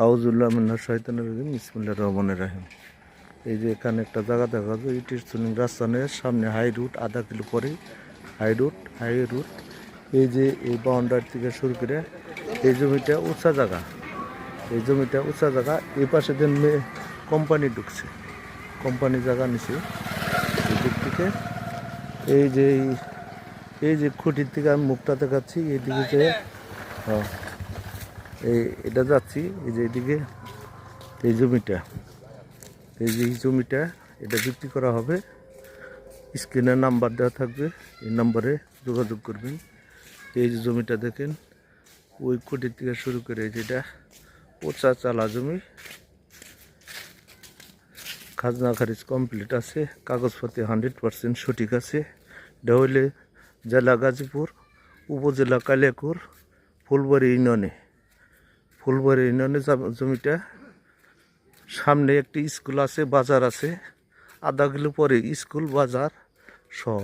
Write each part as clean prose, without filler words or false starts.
আউযুবিল্লাহি মিনাশ শাইতানির রাজিম বিসমিল্লাহির রহমানির রহিম। এই যে এখানে একটা জায়গা দেখা যায়, ইট ইজ রাস্তা নেই, সামনে হাই রুট, আধা কিলো পরে হাই রুট। এই যে এই বাউন্ডারি থেকে শুরু করে এই জমিটা উঁচা জায়গা, এই পাশে দেন কোম্পানি ঢুকছে, কোম্পানি জায়গা নিছে এই দিক থেকে। এই যে খুঁটির থেকে আমি মুখটা দেখাচ্ছি, এইদিকে যে এটা যাচ্ছি, এই যে এইদিকে এই জমিটা এটা বিক্রি করা হবে। স্ক্রিনে নাম্বার দেওয়া থাকবে, এই নাম্বারে যোগাযোগ করবেন। এই যে জমিটা দেখেন, ওই খুঁটির থেকে শুরু করে যেটা উঁচা চালা জমি, খাজনা খারিজ কমপ্লিট আছে, কাগজপাতি 100% সঠিক আছে। এটা হইলে জেলা গাজীপুর, উপজেলা কালিয়াকুর, ফুলবাড়ি ইউনিয়নে জমিটা। সামনে একটি স্কুল আছে, বাজার আছে, আধা কিলো পরে স্কুল বাজার সহ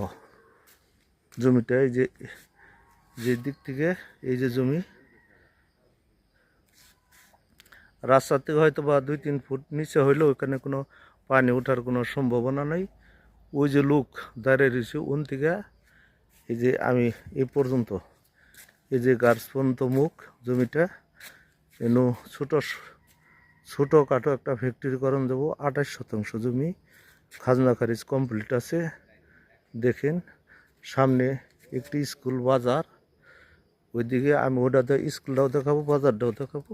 জমিটা। এই যে দিক থেকে এই যে জমি, রাস্তা থেকে হয়তো বা 2-3 ফুট নিচে হইলেও ওখানে কোনো পানি ওঠার কোনো সম্ভাবনা নাই। ওই যে লোক দাঁড়িয়ে রয়েছে ওন থেকে এই যে আমি এই পর্যন্ত, এই যে গাছ পর্যন্ত মুখ জমিটা। এনো ছোটোখাটো একটা ফ্যাক্টরি করণ দেবো। 28% জমি, খাজনা খারিজ কমপ্লিট আছে। দেখেন সামনে একটি স্কুল বাজার, ওইদিকে আমি ওটাতে স্কুলটাও দেখাবো, বাজারটাও দেখাবো।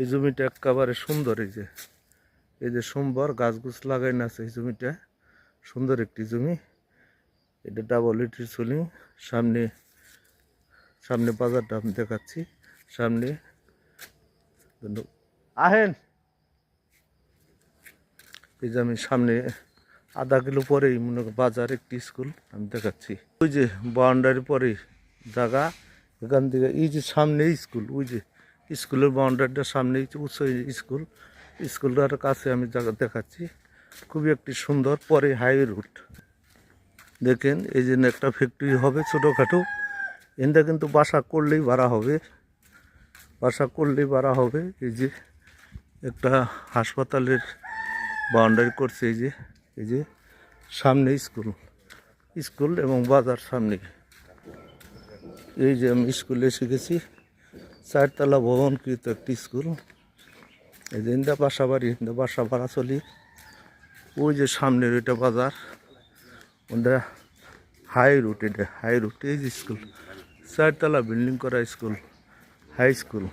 এই জমিটা একেবারে সুন্দর, এই যে সোমবার গাছ গুছ লাগাইন আছে, এই জমিটা সুন্দর একটি জমি। এটা ডাবল ইটের সোলিং। সামনে বাজারটা আমি দেখাচ্ছি, সামনে আহেন। এই যে আমি সামনে আধা কিলো পরেই মনে করি বাজার, একটি স্কুল আমি দেখাচ্ছি। ওই যে বাউন্ডারি পরে জায়গা, এখান থেকে এই যে সামনে স্কুল, ওই যে স্কুলের বাউন্ডারিটার সামনে উচ্চ স্কুলটার কাছে আমি জায়গা দেখাচ্ছি। খুবই একটি সুন্দর, পরে হাইওয়ে রুট। দেখেন এই জন্য একটা ফ্যাক্টরি হবে ছোটোখাটো, এনটা কিন্তু বাসা করলেই ভাড়া হবে। এই যে একটা হাসপাতালের বাউন্ডারি করছে, এই যে সামনে স্কুল এবং বাজার সামনে। এই যে আমি স্কুলে শিখেছি, 4 তলা ভবনকৃত একটি স্কুল। এই যে ইন্দা বাসা ভাড়া চলি। ওই যে সামনের এটা বাজার, ওটা হাই রুট, এই যে স্কুল, 4 তলা বিল্ডিং করা স্কুল, হাই স্কুল।